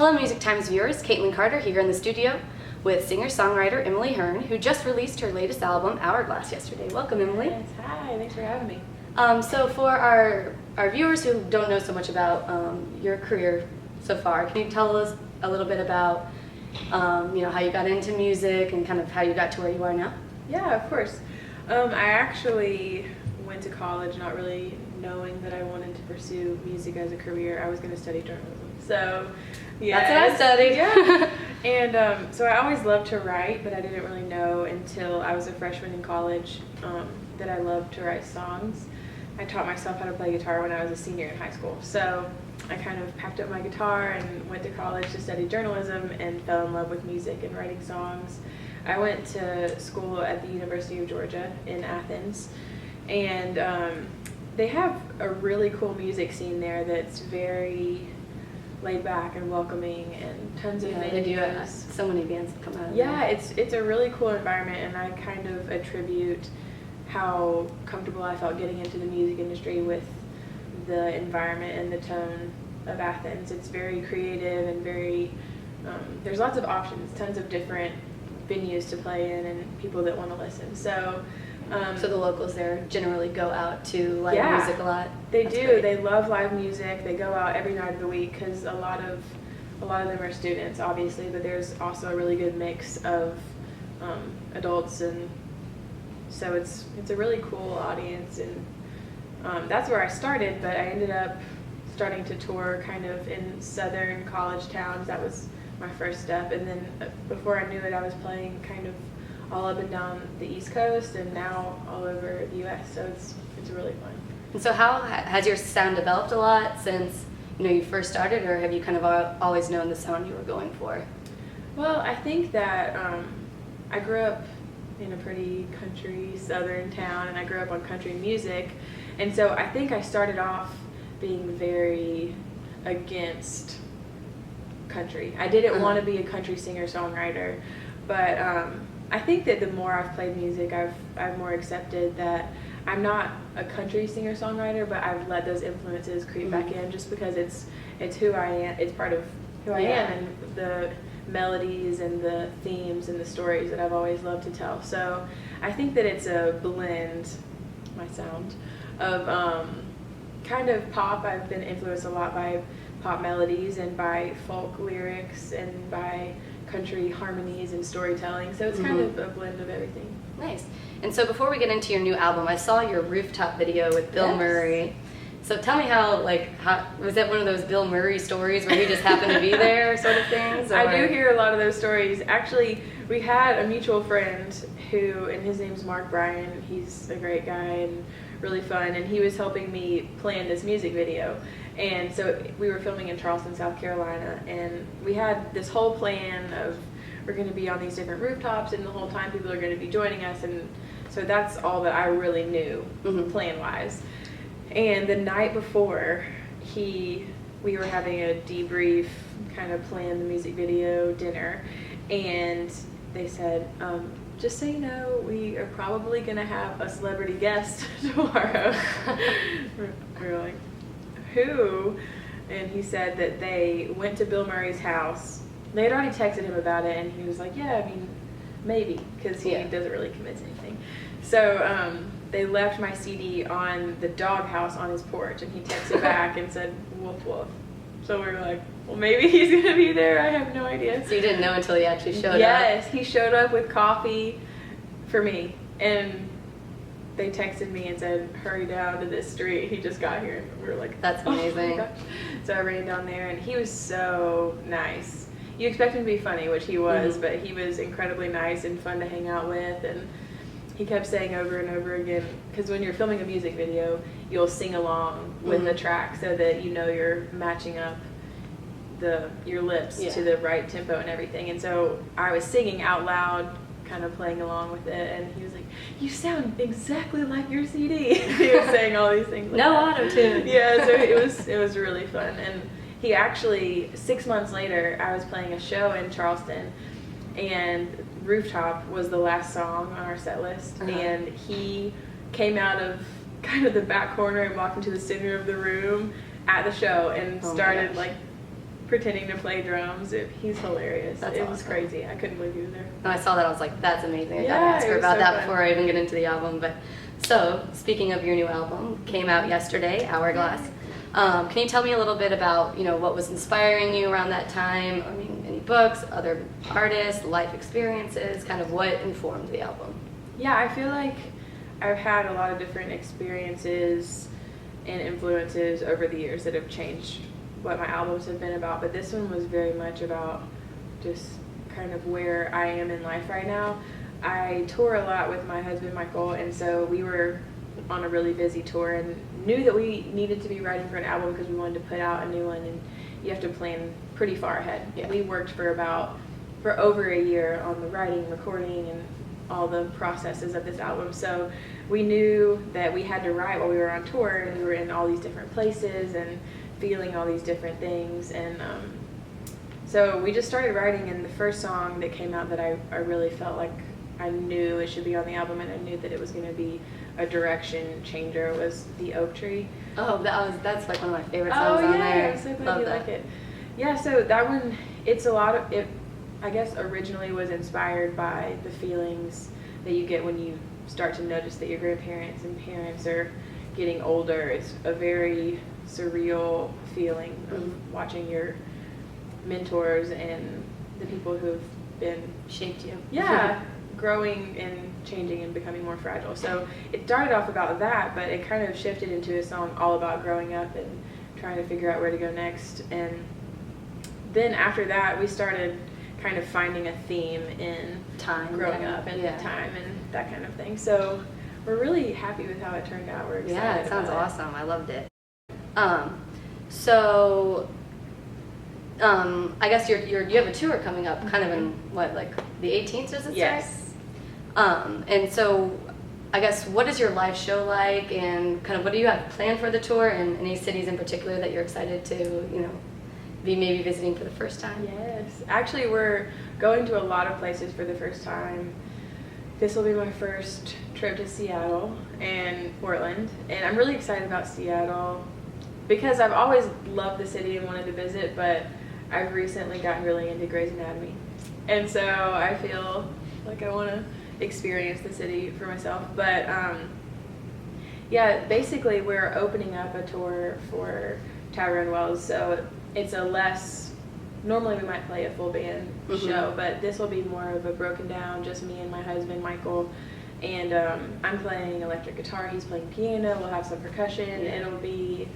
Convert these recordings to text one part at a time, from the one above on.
Hello Music Times viewers, Caitlin Carter here in the studio with singer-songwriter Emily Hearn, who just released her latest album, Hourglass, yesterday. Welcome, Emily. Yes, hi, thanks for having me. So for our viewers who don't know so much about your career so far, can you tell us a little bit about how you got into music and kind of how you got to where you are now? Yeah, of course. I actually went to college not really knowing that I wanted to pursue music as a career. I was going to study journalism. So, yeah. That's what I studied. Yeah. And so I always loved to write, but I didn't really know until I was a freshman in college that I loved to write songs. I taught myself how to play guitar when I was a senior in high school. So I kind of packed up my guitar and went to college to study journalism and fell in love with music and writing songs. I went to school at the University of Georgia in Athens, and they have a really cool music scene there that's very laid back and welcoming, and tons of They do so many bands that come out of Yeah, there. it's a really cool environment, and I kind of attribute how comfortable I felt getting into the music industry with the environment and the tone of Athens. It's very creative and very, there's lots of options, tons of different venues to play in and people that want to listen. So the locals there generally go out to live music a lot? They That's do. great. They love live music. They go out every night of the week because a lot of them are students, obviously, but there's also a really good mix of adults, and so it's a really cool audience, and that's where I started, but I ended up starting to tour kind of in southern college towns. That was my first step, and then before I knew it, I was playing kind of all up and down the East Coast and now all over the U.S., so it's really fun. And so how has your sound developed a lot since you first started, or have you kind of always known the sound you were going for? Well, I think that I grew up in a pretty country southern town, and I grew up on country music, and so I think I started off being very against country. I didn't want to be a country singer-songwriter, but I think that the more I've played music, I've more accepted that I'm not a country singer-songwriter, but I've let those influences creep back in just because it's who I am. It's part of who I am, and the melodies and the themes and the stories that I've always loved to tell. So I think that it's a blend, my sound, of kind of pop. I've been influenced a lot by pop melodies and by folk lyrics and by country harmonies and storytelling, so it's kind of a blend of everything. Nice. And so before we get into your new album, I saw your rooftop video with Bill Murray. So tell me how was that one of those Bill Murray stories where he just happened to be there sort of things? Or? I do hear a lot of those stories. Actually, we had a mutual friend and his name's Mark Bryan. He's a great guy and really fun, and he was helping me plan this music video. And so we were filming in Charleston, South Carolina, and we had this whole plan of we're going to be on these different rooftops, and the whole time people are going to be joining us, and so that's all that I really knew plan-wise. And the night before, we were having a debrief, kind of plan the music video dinner, and they said, just so you know, we are probably going to have a celebrity guest tomorrow. We were like, who? And he said that they went to Bill Murray's house. They had already texted him about it, and he was like, yeah, I mean, maybe, because he doesn't really commit to anything. So they left my CD on the doghouse on his porch, and he texted back and said, woof, woof. So we were like, well, maybe he's going to be there. I have no idea. So you didn't know until he actually showed up? Yes, he showed up with coffee for me, and they texted me and said, hurry down to this street. He just got here. And we were like, that's amazing. Oh, so I ran down there, and he was so nice. You expect him to be funny, which he was, but he was incredibly nice and fun to hang out with, and he kept saying over and over again, because when you're filming a music video, you'll sing along with the track so that you're matching up your lips to the right tempo and everything. And so I was singing out loud, kind of playing along with it, and he was like, you sound exactly like your CD. He was saying all these things like auto-tune. Yeah, so it was really fun. And he actually, 6 months later, I was playing a show in Charleston, and Rooftop was the last song on our set list, and he came out of kind of the back corner and walked into the center of the room at the show and started pretending to play drums. He's hilarious. That's It was awesome. crazy. I couldn't believe he was there. When I saw that, I was like, that's amazing. I gotta Yeah, ask it her was about so that fun. before I even get into the album. But so, speaking of your new album, came out yesterday, Hourglass. Can you tell me a little bit about, what was inspiring you around that time? I mean, any books, other artists, life experiences, kind of what informed the album? Yeah, I feel like I've had a lot of different experiences and influences over the years that have changed what my albums have been about, but this one was very much about just kind of where I am in life right now. I tour a lot with my husband Michael, and so we were on a really busy tour and knew that we needed to be writing for an album because we wanted to put out a new one, and you have to plan pretty far ahead. Yeah. We worked for over a year on the writing, recording, and all the processes of this album, so we knew that we had to write while we were on tour, and we were in all these different places and feeling all these different things, and so we just started writing, and the first song that came out that I really felt like I knew it should be on the album, and I knew that it was going to be a direction changer, was The Oak Tree. Oh, that's like one of my favorite songs on there. I'm so glad Love you that. like it. Yeah, so that one, it's a lot of it. I guess originally was inspired by the feelings that you get when you start to notice that your grandparents and parents are getting older. It's a very surreal feeling of watching your mentors and the people who've been Shaped you. growing and changing and becoming more fragile. So it started off about that, but it kind of shifted into a song all about growing up and trying to figure out where to go next. And then after that, we started kind of finding a theme in Time. growing up and yeah. time and that kind of thing. So we're really happy with how it turned out. We're excited. Yeah, it sounds about awesome. I loved it. So I guess you have a tour coming up, kind of in what, like the 18th, does it say? Yes. And so I guess what is your live show like, and kind of what do you have planned for the tour, and any cities in particular that you're excited to, be maybe visiting for the first time? Yes. Actually, we're going to a lot of places for the first time. This will be my first trip to Seattle and Portland, and I'm really excited about Seattle because I've always loved the city and wanted to visit, but I've recently gotten really into Grey's Anatomy, and so I feel like I want to experience the city for myself. But yeah, basically we're opening up a tour for Tyrone Wells, so it's a less, normally we might play a full band show, but this will be more of a broken down, just me and my husband Michael, and I'm playing electric guitar, he's playing piano, we'll have some percussion, it'll be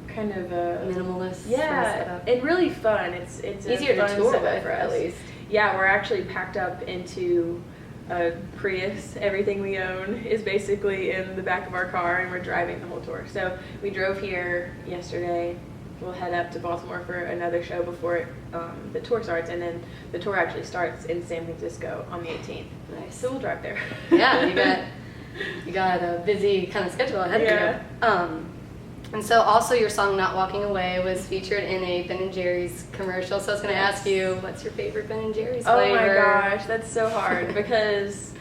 kind of a Minimalist. yeah, and really fun. It's Easier a to fun tour setup with, for at us. least. Yeah, we're actually packed up into a Prius. Everything we own is basically in the back of our car, and we're driving the whole tour. So we drove here yesterday. We'll head up to Baltimore for another show before the tour starts, and then the tour actually starts in San Francisco on the 18th. Nice. So we'll drive there. Yeah, you got a busy kind of schedule ahead of you. And so also your song Not Walking Away was featured in a Ben & Jerry's commercial. So I was going to ask you, what's your favorite Ben & Jerry's flavor? Oh my gosh, that's so hard because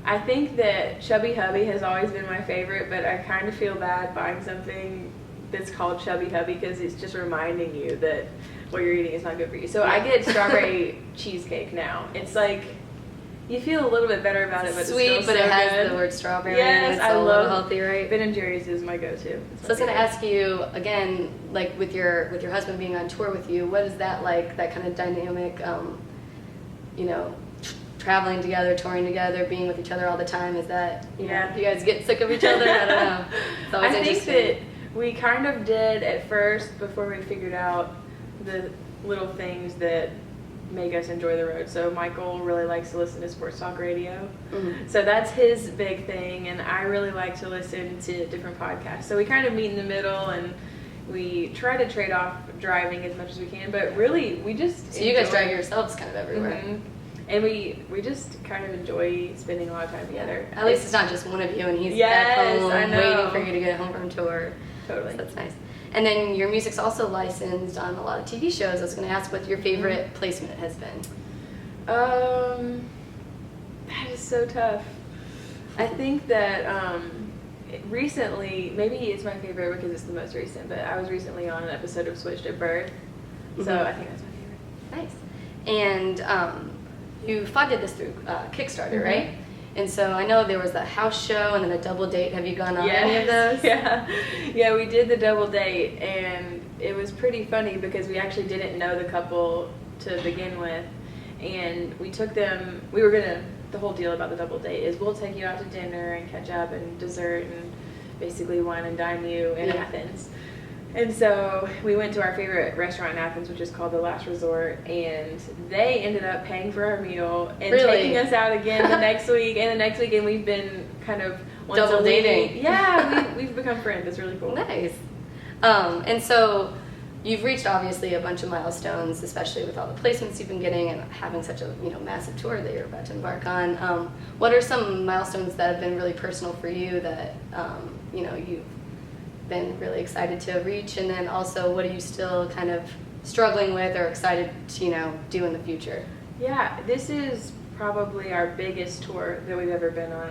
I think that Chubby Hubby has always been my favorite, but I kind of feel bad buying something that's called Chubby Hubby because it's just reminding you that what you're eating is not good for you. So I get strawberry cheesecake now. It's like, you feel a little bit better about it, but Sweet, it's but still it so has good. the word strawberry. Yes, and it's I a little love healthy, right? Ben & Jerry's is my go-to. So I was going to ask you again, like with your husband being on tour with you, what is that like? That kind of dynamic, traveling together, touring together, being with each other all the time. Is that do you guys get sick of each other? I don't know. It's always I think interesting. that we kind of did at first before we figured out the little things that make us enjoy the road. So Michael really likes to listen to sports talk radio. So that's his big thing, and I really like to listen to different podcasts. So we kind of meet in the middle, and we try to trade off driving as much as we can, but really we just So you guys drive yourselves kind of everywhere. And we just kind of enjoy spending a lot of time together. At least it's not just one of you and he's Yes, back home I know. waiting for you to get home from tour. Totally. So that's nice. And then your music's also licensed on a lot of TV shows. I was going to ask what your favorite placement has been. That is so tough. I think that recently, maybe it's my favorite because it's the most recent, but I was recently on an episode of Switched at Birth So I think that's my favorite. Nice. And you funded this through Kickstarter, right? And so I know there was a house show and then a double date. Have you gone on any of those? Yeah, we did the double date, and it was pretty funny because we actually didn't know the couple to begin with, and we took them. The whole deal about the double date is we'll take you out to dinner and catch up and dessert and basically wine and dine you in Athens. And so we went to our favorite restaurant in Athens, which is called The Last Resort, and they ended up paying for our meal and taking us out again the next week and the next week, and we've been kind of double dating. Yeah, we've become friends. It's really cool. Nice. And so you've reached obviously a bunch of milestones, especially with all the placements you've been getting and having such a massive tour that you're about to embark on. What are some milestones that have been really personal for you that you've been really excited to reach, and then also what are you still kind of struggling with or excited to do in the future? Yeah, this is probably our biggest tour that we've ever been on.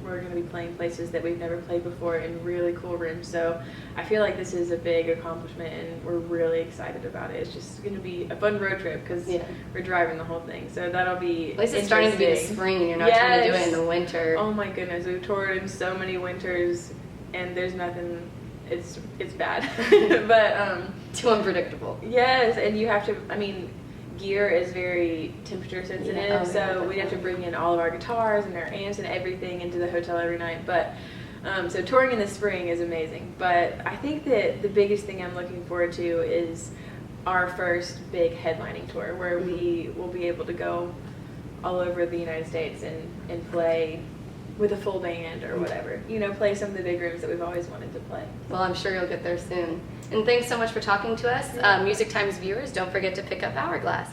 We're going to be playing places that we've never played before in really cool rooms, so I feel like this is a big accomplishment and we're really excited about it. It's just going to be a fun road trip because we're driving the whole thing, so that'll be at least it's starting to be the spring and you're not trying to do it in the winter. Oh my goodness, we've toured in so many winters and there's nothing. It's bad. But too unpredictable. Yes, and you have to, gear is very temperature sensitive, so we'd have to bring in all of our guitars and our amps and everything into the hotel every night. But so touring in the spring is amazing. But I think that the biggest thing I'm looking forward to is our first big headlining tour where we will be able to go all over the United States and play with a full band or whatever, play some of the big rooms that we've always wanted to play. Well, I'm sure you'll get there soon. And thanks so much for talking to us. Music Times viewers, don't forget to pick up Hourglass.